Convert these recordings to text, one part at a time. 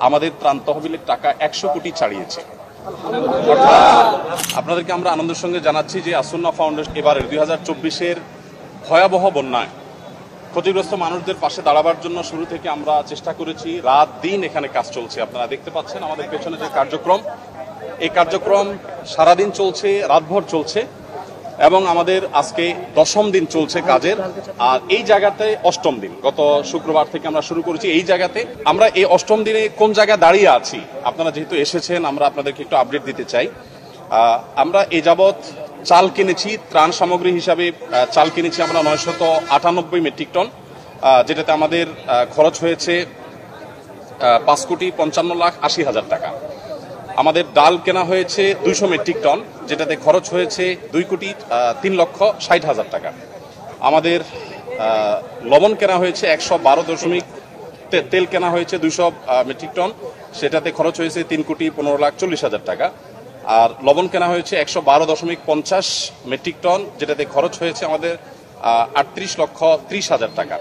আমাদের ত্রাণ তহবিলের টাকা 100 কোটি ছাড়িয়েছে। অর্থাৎ আপনাদেরকে আমরা আনন্দের সঙ্গে জানাচ্ছি যে আসন্না ফাউন্ডেশন এবারের 2024-এর ভয়াবহ বন্যায় ক্ষতিগ্রস্ত মানুষদের পাশে দাঁড়াবার জন্য শুরু থেকে আমরা চেষ্টা করেছি। রাত দিন এখানে কাজ চলছে। আপনারা দেখতে পাচ্ছেন আমাদের পেছনে যে কার্যক্রম, এই কার্যক্রম সারাদিন চলছে, রাতভর চলছে এবং আমাদের আজকে 10ম দিন চলছে কাজের। আর এই জায়গাতে 8ম দিন, গত শুক্রবার থেকে আমরা শুরু করেছি। এই জায়গাতে আমরা এই 8ম দিনে কোন জায়গায় দাঁড়িয়ে আছি, আপনারা যেহেতু এসেছেন আমরা আপনাদেরকে একটু আপডেট দিতে চাই। আমরা এ যাবৎ চাল কিনেছি, ত্রাণ সামগ্রী হিসাবে চাল কিনেছি আমরা 998 মেট্রিক টন, যেটাতে আমাদের খরচ হয়েছে 5,55,80,000 টাকা। আমাদের ডাল কেনা হয়েছে 200 মেট্রিক টন, যেটাতে খরচ হয়েছে 2,03,60,000 টাকা। আমাদের লবণ কেনা হয়েছে 112 তেল কেনা হয়েছে 200 মেট্রিক টন, সেটাতে খরচ হয়েছে 3,15,40,000 টাকা। আর লবণ কেনা হয়েছে 112.50 মেট্রিক টন, যেটাতে খরচ হয়েছে আমাদের 38,30,000 টাকা।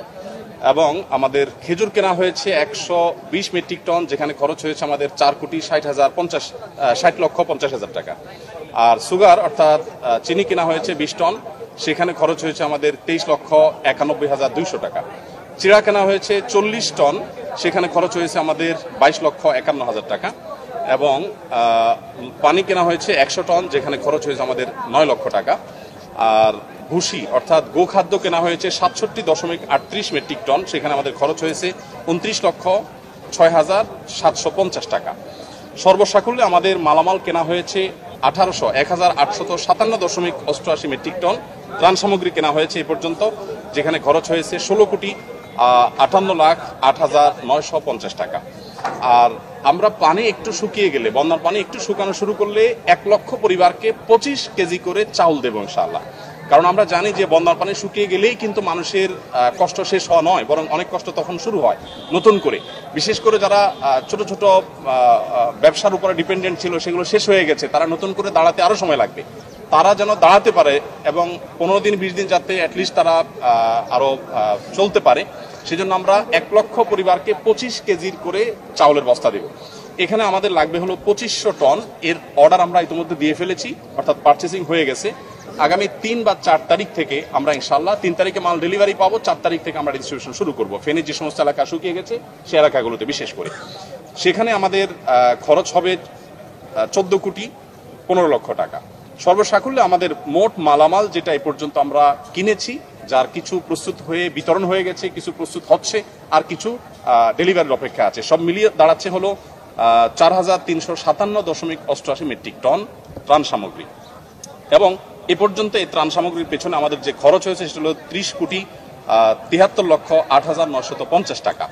এবং আমাদের খেজুর কেনা হয়েছে 120 মেট্রিক টন, যেখানে খরচ হয়েছে আমাদের 4,60,50,000 টাকা। আর সুগার অর্থাৎ চিনি কেনা হয়েছে 20 টন, সেখানে খরচ হয়েছে আমাদের 23,91,200 টাকা। চিড়া কেনা হয়েছে 40 টন, সেখানে খরচ হয়েছে আমাদের 22,51,000 টাকা। এবং পানি কেনা হয়েছে 100 টন, যেখানে খরচ হয়েছে আমাদের 9 লক্ষ টাকা। আর ভুসি অর্থাৎ গোখাদ্য কেনা হয়েছে 67.38 মেট্রিক টন, সেখানে আমাদের খরচ হয়েছে 29,06,750 টাকা। সর্বসাকুল্যে আমাদের মালামাল কেনা হয়েছে 1,857.88 মেট্রিক টন। ত্রাণ সামগ্রী কেনা হয়েছে এ পর্যন্ত, যেখানে খরচ হয়েছে 16,58,08,950 টাকা। আর আমরা পানি একটু শুকিয়ে গেলে, বন্যার পানি একটু শুকানো শুরু করলে 1 লক্ষ পরিবারকে 25 কেজি করে চাউল দেবো ইনশাআল্লাহ। কারণ আমরা জানি যে বন্যার পানি শুকিয়ে গেলেই কিন্তু মানুষের কষ্ট শেষ হওয়া নয়, বরং অনেক কষ্ট তখন শুরু হয় নতুন করে। বিশেষ করে যারা ছোট ছোট ব্যবসার উপরে ডিপেন্ডেন্ট ছিল, সেগুলো শেষ হয়ে গেছে, তারা নতুন করে দাঁড়াতে আরো সময় লাগবে। তারা যেন দাঁড়াতে পারে এবং 15 দিন 20 দিন যাতে অ্যাটলিস্ট তারা আরো চলতে পারে, সেজন্য আমরা 1 লক্ষ পরিবারকে 25 কেজির করে চাউলের বস্তা দেব। এখানে আমাদের লাগবে হলো 2500 টন। এর অর্ডার আমরা ইতিমধ্যে দিয়ে ফেলেছি, অর্থাৎ পারচেসিং হয়ে গেছে। আগামী 3 বা 4 তারিখ থেকে আমরা ইনশাআল্লাহ 3 তারিখে মাল ডেলিভারি পাবো, 4 তারিখ থেকে আমরা ডিস্ট্রিবিউশন শুরু করব। ফেনীর যে সমস্ত এলাকা শুকিয়ে গেছে সে এলাকাগুলোতে বিশেষ করে, সেখানে আমাদের খরচ হবে 14,15,00,000 টাকা। সর্বসাকুল্যে আমাদের মোট মালামাল যেটা এ পর্যন্ত আমরা কিনেছি, যার কিছু প্রস্তুত হয়ে বিতরণ হয়ে গেছে, কিছু প্রস্তুত হচ্ছে, আর কিছু ডেলিভারির অপেক্ষা আছে, সব মিলিয়ে দাঁড়াচ্ছে হলো 4,357.88 মেট্রিক টন ত্রাণ সামগ্রী। এবং এ পর্যন্ত এই ত্রাণ সামগ্রীর পেছনে আমাদের যে খরচ হয়েছে সেটা হলো 30,73,08,950 টাকা।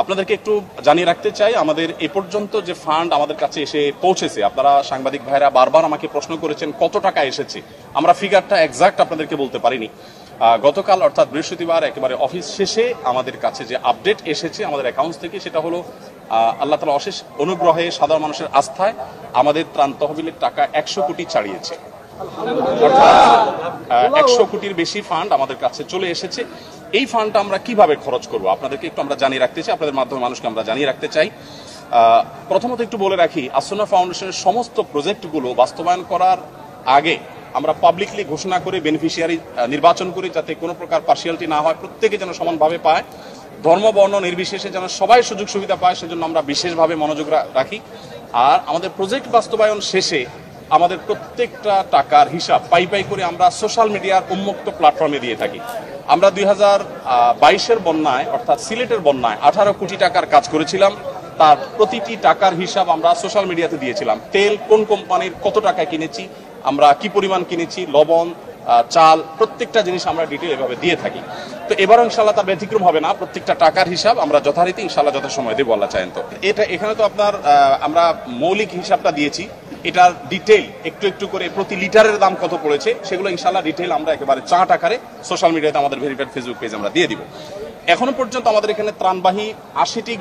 আপনাদেরকে একটু জানিয়ে রাখতে চাই, আমাদের এ পর্যন্ত যে ফান্ড আমাদের কাছে এসে পৌঁছেছে, আপনারা সাংবাদিক ভাইরা বারবার আমাকে প্রশ্ন করেছেন কত টাকা এসেছে। আমরা ফিগারটা এক্সাক্ট আপনাদেরকে বলতে পারিনি। গতকাল অর্থাৎ বৃহস্পতিবার একেবারে অফিস শেষে আমাদের কাছে যে আপডেট এসেছে আমাদের অ্যাকাউন্টস থেকে, সেটা হলো আল্লাহ তাআলা অশেষ অনুগ্রহে, সাধারণ মানুষের আস্থায় আমাদের ত্রাণ তহবিলের টাকা 100 কোটি ছাড়িয়েছে। অর্থাৎ 100 কোটির বেশি ফান্ড আমাদের কাছে চলে এসেছে। এই ফান্ডটা আমরা কিভাবে খরচ করব আপনাদেরকে একটু আমরা জানিয়ে রাখতে চাই, আপনাদের মাধ্যমে মানুষকে আমরা জানিয়ে রাখতে চাই। প্রথমত একটু বলে রাখি, আসন্না ফাউন্ডেশনের সমস্ত প্রজেক্টগুলো বাস্তবায়ন করার আগে আমরা পাবলিকলি ঘোষণা করে বেনিফিশিয়ারি নির্বাচন করি, যাতে কোনো প্রকার পার্সিয়ালিটি না হয়, প্রত্যেকে যেন সমানভাবে পায়, ধর্ম বর্ণ নির্বিশেষে যেন সবাই সুযোগ সুবিধা পায়, সেজন্য আমরা বিশেষভাবে মনোযোগ রাখি। আর আমাদের প্রজেক্ট বাস্তবায়ন শেষে আমাদের প্রত্যেকটা টাকার হিসাব পাই করে আমরা সোশ্যাল মিডিয়ার উন্মুক্ত প্ল্যাটফর্মে দিয়ে থাকি। আমরা 2022-এর বন্যায় অর্থাৎ সিলেটের বন্যায় 18 কোটি টাকার কাজ করেছিলাম, তার প্রতিটি টাকার হিসাব আমরা সোশ্যাল মিডিয়াতে দিয়েছিলাম। তেল কোন কোম্পানির কত টাকায় কিনেছি, আমরা কি পরিমাণ কিনেছি, লবণ, চাল, প্রত্যেকটা জিনিস আমরা ডিটেল এভাবে দিয়ে থাকি। তো এবারও ইনশাআল্লাহ তার ব্যতিক্রম হবে না, প্রত্যেকটা টাকার হিসাব আমরা যথারীতি ইনশাআল্লাহ যথাসময় দেবো আল্লাহ চাহেন। তো এটা এখানে তো আপনার আমরা মৌলিক হিসাবটা দিয়েছি, এটার ডিটেইল একটু একটু করে প্রতি লিটারের দাম কত পড়েছে সেগুলো ইনশাআল্লাহ ডিটেইল আমরা একেবারে চার্ট আকারে সোশ্যাল মিডিয়াতে আমাদের ভেরিফাইড ফেসবুক পেজ আমরা দিয়ে দিব। এখনো পর্যন্ত আমাদের এখানে ত্রাণবাহী 80টি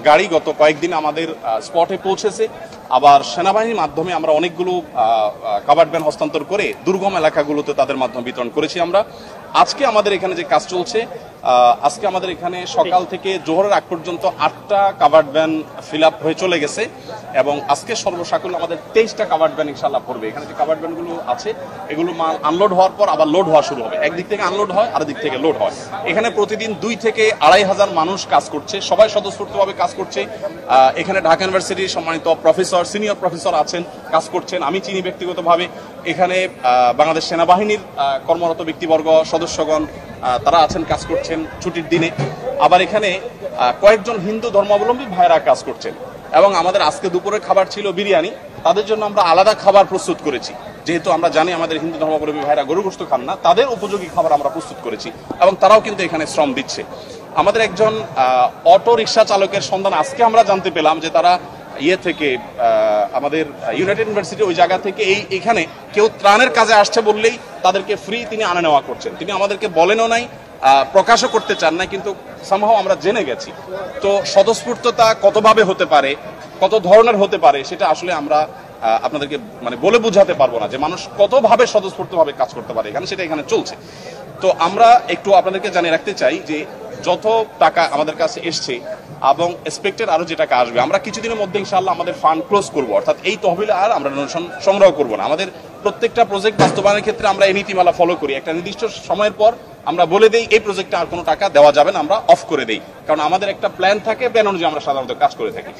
গাড়ি গত কয়েকদিন আমাদের স্পটে পৌঁছেছে। আবার সেনাবাহিনীর মাধ্যমে আমরা অনেকগুলো কাভার্ড ভ্যান হস্তান্তর করে দুর্গম এলাকাগুলোতে তাদের মাধ্যমে বিতরণ করেছি আমরা। আজকে আমাদের এখানে যে কাজ চলছে, আজকে আমাদের এখানে সকাল থেকে জোহরের আগ পর্যন্ত 8টা কাভার্ড ভ্যান ফিল আপ হয়ে চলে গেছে এবং আজকে সর্বসাকুল্য আমাদের 23টা কাভার্ড ভ্যান ইনশাআল্লাহ পড়বে। এখানে যে কাভার্ড ভ্যানগুলো আছে এগুলো মাল আনলোড হওয়ার পর আবার লোড হওয়া শুরু হবে। একদিক থেকে আনলোড হয় আর দিক থেকে লোড হয়। এখানে প্রতিদিন 2 থেকে 2,500 মানুষ কাজ করছে, সবাই স্বতঃস্ফূর্তভাবে কাজ করছে। এখানে ঢাকা ইউনিভার্সিটির সম্মানিত প্রফেসর, সিনিয়র প্রফেসর আছেন, কাজ করছেন, আমি চিনি ব্যক্তিগতভাবে। এখানে বাংলাদেশ সেনাবাহিনীর কর্মরত ব্যক্তিবর্গ, সদস্যগণ তারা আছেন, কাজ করছেন ছুটির দিনে। আবার এখানে কয়েকজন হিন্দু ধর্মাবলম্বী ভাইরা কাজ করছেন এবং আমাদের আজকে দুপুরের খাবার ছিল বিরিয়ানি। তাদের জন্য আমরা আলাদা খাবার প্রস্তুত করেছি, যেহেতু আমরা জানি আমাদের হিন্দু ধর্মাবলম্বী ভাইরা গরু গোশত খান না, তাদের উপযোগী খাবার আমরা প্রস্তুত করেছি এবং তারাও কিন্তু এখানে শ্রম দিচ্ছে। আমাদের একজন অটো রিক্সা চালকের সন্ধান আজকে আমরা জানতে পেলাম যে তারা থেকে আমাদের ইউনাইটেড ইউনিভার্সিটি ওই জায়গা থেকে এখানে কেউ ত্রাণের কাজে আসছে বললেই তাদেরকে ফ্রি তিনি আনা নেওয়া করছেন। তিনি আমাদেরকে বলেনও নাই, প্রকাশও করতে চান না, কিন্তু সামহাও আমরা জেনে গেছি। তো স্বতঃস্ফূর্ততা কতভাবে হতে পারে, কত ধরনের হতে পারে, সেটা আসলে আমরা আপনাদেরকে মানে বলে বোঝাতে পারবো না যে মানুষ কতভাবে স্বতঃস্ফূর্তভাবে কাজ করতে পারে এখানে, সেটা এখানে চলছে। তো আমরা একটু আপনাদেরকে জানিয়ে রাখতে চাই যে যত টাকা আমাদের কাছে এসছে এবং এক্সপেক্টেড আরো যে টাকা আসবে, আমরা কিছুদিনের মধ্যে ইনশাআল্লাহ আমাদের ফান্ড ক্লোজ করবো, অর্থাৎ এই তহবিলে আর আমরা ডোনেশন সংগ্রহ করবো না। আমাদের প্রত্যেকটা প্রজেক্ট বাস্তবায়নের ক্ষেত্রে আমরা এই নীতিমালা ফলো করি। একটা নির্দিষ্ট সময়ের পর আমরা বলে দেই এই প্রজেক্টে আর কোনো টাকা দেওয়া যাবে না, আমরা অফ করে দেই, কারণ আমাদের একটা প্ল্যান থাকে, প্ল্যান অনুযায়ী আমরা সাধারণত কাজ করে থাকি।